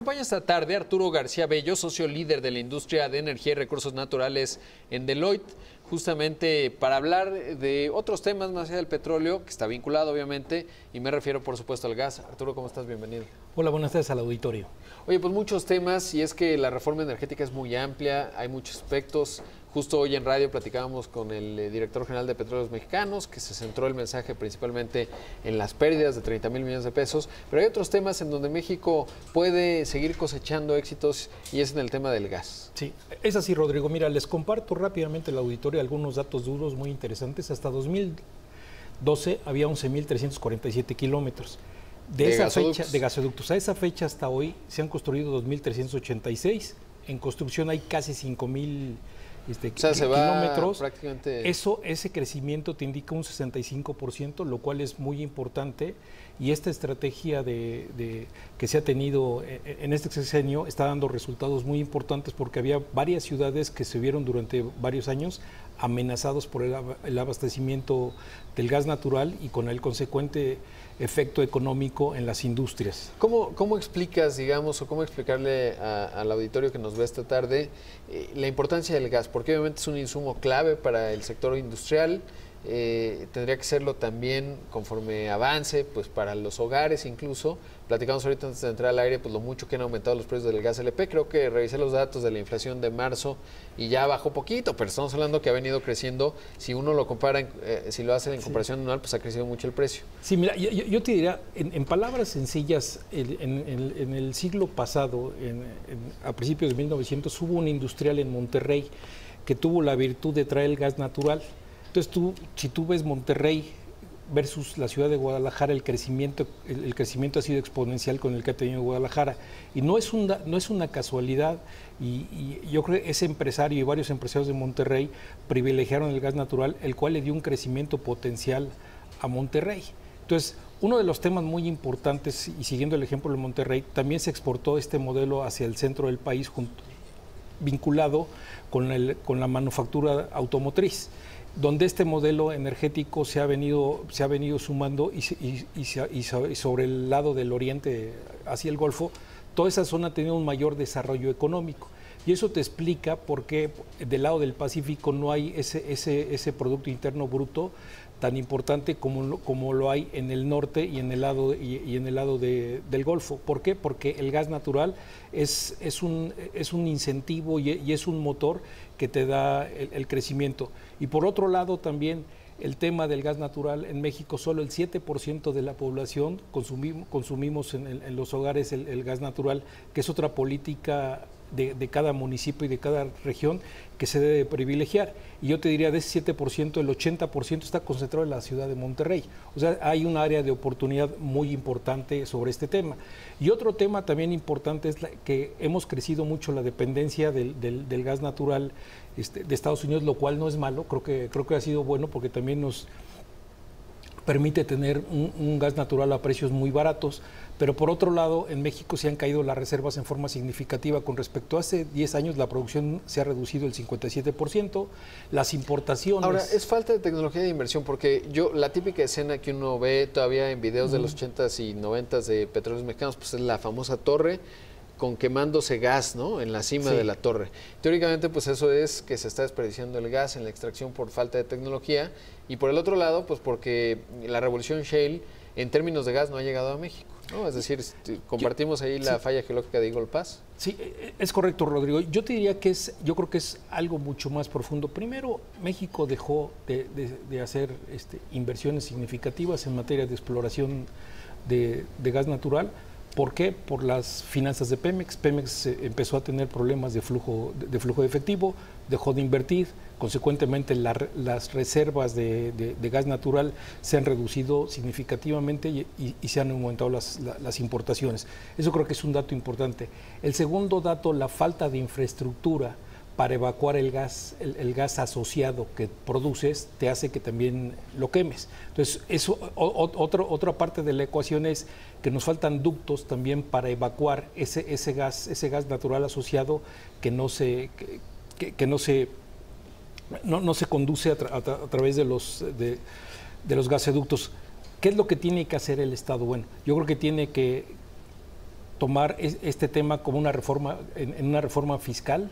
Acompaña esta tarde Arturo García Bello, socio líder de la industria de energía y recursos naturales en Deloitte, justamente para hablar de otros temas más allá del petróleo, que está vinculado obviamente, y me refiero por supuesto al gas. Arturo, ¿cómo estás? Bienvenido. Hola, buenas tardes al auditorio. Oye, pues muchos temas, y es que la reforma energética es muy amplia, hay muchos aspectos. Justo hoy en radio platicábamos con el director general de Petróleos Mexicanos, que se centró el mensaje principalmente en las pérdidas de 30,000 millones de pesos, pero hay otros temas en donde México puede seguir cosechando éxitos, y es en el tema del gas. Sí, es así, Rodrigo. Mira, les comparto rápidamente al auditorio algunos datos duros muy interesantes. Hasta 2012 había 11,347 kilómetros. De esa fecha, de gasoductos. A esa fecha hasta hoy se han construido 2,386. En construcción hay casi 5,000 kilómetros. Prácticamente... Ese crecimiento te indica un 65%, lo cual es muy importante. Y esta estrategia que se ha tenido en este sexenio está dando resultados muy importantes, porque había varias ciudades que se vieron durante varios años amenazados por el abastecimiento del gas natural y con el consecuente efecto económico en las industrias. ¿Cómo explicas, digamos, o cómo explicarle al auditorio que nos ve esta tarde la importancia del gas? Porque obviamente es un insumo clave para el sector industrial, tendría que serlo también conforme avance, pues para los hogares incluso. Platicamos ahorita antes de entrar al aire, pues lo mucho que han aumentado los precios del gas LP. Creo que revisé los datos de la inflación de marzo y ya bajó poquito, pero estamos hablando que ha venido creciendo. Si uno lo compara, si lo hace en comparación anual, pues ha crecido mucho el precio. Sí, mira, yo te diría, en palabras sencillas, en el siglo pasado, a principios de 1900, hubo un industrial en Monterrey que tuvo la virtud de traer el gas natural. Entonces, si tú ves Monterrey versus la ciudad de Guadalajara, el crecimiento ha sido exponencial con el que ha tenido Guadalajara. Y no es una casualidad, y yo creo que ese empresario y varios empresarios de Monterrey privilegiaron el gas natural, el cual le dio un crecimiento potencial a Monterrey. Entonces, uno de los temas muy importantes, y siguiendo el ejemplo de Monterrey, también se exportó este modelo hacia el centro del país, vinculado con la manufactura automotriz, donde este modelo energético se ha venido sumando, y sobre el lado del oriente hacia el Golfo, toda esa zona ha tenido un mayor desarrollo económico. Y eso te explica por qué del lado del Pacífico no hay ese Producto Interno Bruto tan importante como lo hay en el norte y en el lado del Golfo. ¿Por qué? Porque el gas natural es un incentivo y es un motor que te da el crecimiento. Y por otro lado también el tema del gas natural en México, solo el 7% de la población consumimos en los hogares el gas natural, que es otra política de cada municipio y de cada región que se debe privilegiar. Y yo te diría, de ese 7%, el 80% está concentrado en la ciudad de Monterrey. O sea, hay un área de oportunidad muy importante sobre este tema. Y otro tema también importante es que hemos crecido mucho la dependencia del gas natural de Estados Unidos, lo cual no es malo. Creo que ha sido bueno, porque también nos permite tener un gas natural a precios muy baratos. Pero por otro lado, en México se han caído las reservas en forma significativa. Con respecto a hace 10 años, la producción se ha reducido el 57%, las importaciones... Ahora, es falta de tecnología de inversión, porque la típica escena que uno ve todavía en videos de los 80s y 90s de Petróleos Mexicanos, pues es la famosa torre con quemándose gas, ¿no?, en la cima de la torre. Teóricamente, pues eso es que se está desperdiciando el gas en la extracción por falta de tecnología, y por el otro lado, pues porque la revolución shale, en términos de gas, no ha llegado a México, ¿no? Es decir, compartimos ahí la falla geológica de Eagle Pass. Sí, es correcto, Rodrigo. Yo te diría que yo creo que es algo mucho más profundo. Primero, México dejó de hacer inversiones significativas en materia de exploración de gas natural. ¿Por qué? Por las finanzas de Pemex. Pemex empezó a tener problemas de flujo de efectivo, dejó de invertir, consecuentemente las reservas de gas natural se han reducido significativamente y se han aumentado las importaciones. Eso creo que es un dato importante. El segundo dato, la falta de infraestructura para evacuar el gas asociado que produces, te hace que también lo quemes. Entonces, otra parte de la ecuación es que nos faltan ductos también para evacuar ese gas natural asociado que no se conduce a través de los gasoductos. ¿Qué es lo que tiene que hacer el Estado? Bueno, yo creo que tiene que tomar este tema como una reforma, en una reforma fiscal,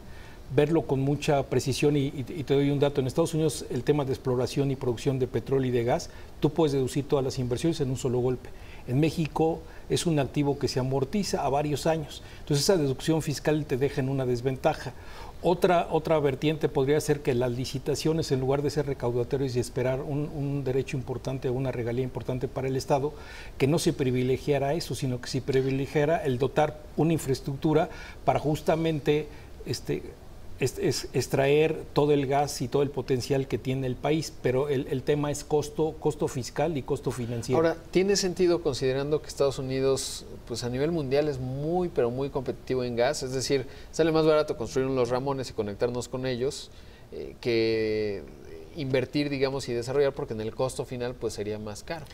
verlo con mucha precisión y te doy un dato. En Estados Unidos el tema de exploración y producción de petróleo y de gas, tú puedes deducir todas las inversiones en un solo golpe. En México es un activo que se amortiza a varios años. Entonces esa deducción fiscal te deja en una desventaja. Otra vertiente podría ser que las licitaciones, en lugar de ser recaudatorias y esperar un derecho importante o una regalía importante para el Estado, que no se privilegiara eso, sino que se privilegiara el dotar una infraestructura para justamente extraer todo el gas y todo el potencial que tiene el país, pero el tema es costo fiscal y costo financiero. Ahora, ¿tiene sentido considerando que Estados Unidos, pues a nivel mundial es muy, pero muy competitivo en gas? Es decir, sale más barato construir los Ramones y conectarnos con ellos que invertir, digamos, y desarrollar, porque en el costo final pues sería más caro.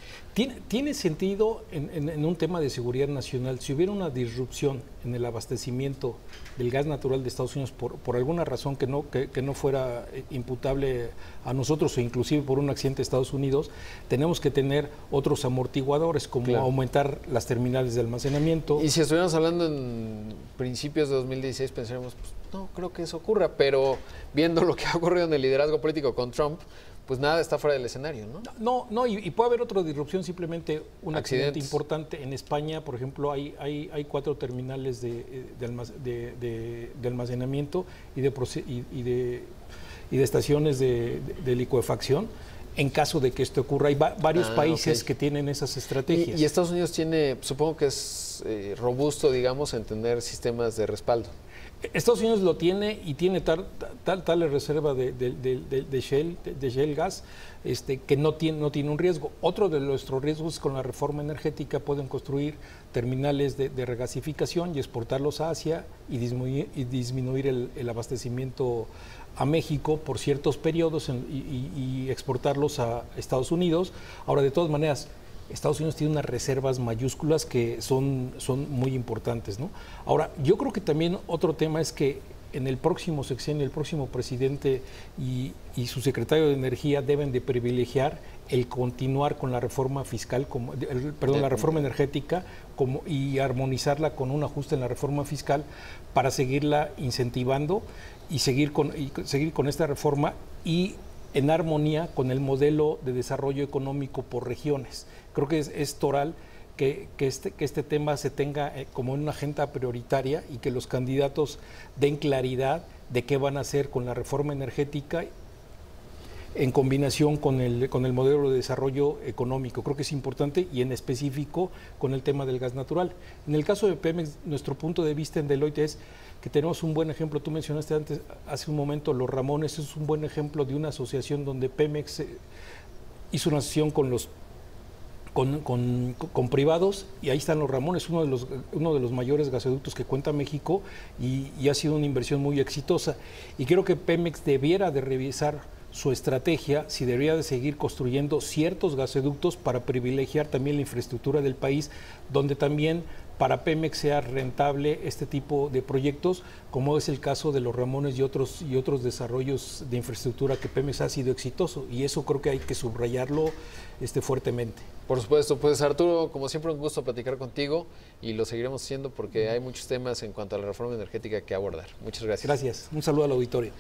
¿Tiene sentido en un tema de seguridad nacional, si hubiera una disrupción en el abastecimiento del gas natural de Estados Unidos por alguna razón que no fuera imputable a nosotros o inclusive por un accidente de Estados Unidos, tenemos que tener otros amortiguadores como aumentar las terminales de almacenamiento? Y si estuviéramos hablando en principios de 2016 pensaríamos, pues no creo que eso ocurra, pero viendo lo que ha ocurrido en el liderazgo político con Trump, pues nada está fuera del escenario, ¿no? No, y puede haber otra disrupción, simplemente un accidente importante. En España, por ejemplo, hay 4 terminales de almacenamiento y de estaciones de licuefacción. En caso de que esto ocurra, hay varios países que tienen esas estrategias. Y Estados Unidos tiene, supongo que es robusto, digamos, en tener sistemas de respaldo. Estados Unidos lo tiene y tiene tal reserva de shale gas que no tiene un riesgo. Otro de nuestros riesgos con la reforma energética pueden construir terminales de regasificación y exportarlos a Asia y disminuir el abastecimiento a México por ciertos periodos y exportarlos a Estados Unidos. Ahora, de todas maneras, Estados Unidos tiene unas reservas mayúsculas que son muy importantes, ¿no? Ahora, yo creo que también otro tema es que en el próximo sexenio, el próximo presidente y su secretario de Energía deben de privilegiar el continuar con la reforma fiscal, la reforma energética y armonizarla con un ajuste en la reforma fiscal para seguirla incentivando y seguir con esta reforma y en armonía con el modelo de desarrollo económico por regiones. Creo que es toral que este tema se tenga como una agenda prioritaria y que los candidatos den claridad de qué van a hacer con la reforma energética en combinación con el modelo de desarrollo económico. Creo que es importante y en específico con el tema del gas natural. En el caso de Pemex, nuestro punto de vista en Deloitte es que tenemos un buen ejemplo. Tú mencionaste hace un momento los Ramones, es un buen ejemplo de una asociación donde Pemex hizo una asociación con privados y ahí están los Ramones, uno de los mayores gasoductos que cuenta México y ha sido una inversión muy exitosa. Y creo que Pemex debiera de revisar su estrategia, si debería de seguir construyendo ciertos gasoductos para privilegiar también la infraestructura del país, donde también para Pemex sea rentable este tipo de proyectos, como es el caso de los Ramones y otros desarrollos de infraestructura que Pemex ha sido exitoso, y eso creo que hay que subrayarlo fuertemente. Por supuesto, pues Arturo, como siempre un gusto platicar contigo y lo seguiremos haciendo porque hay muchos temas en cuanto a la reforma energética que abordar. Muchas gracias. Gracias, un saludo al auditorio.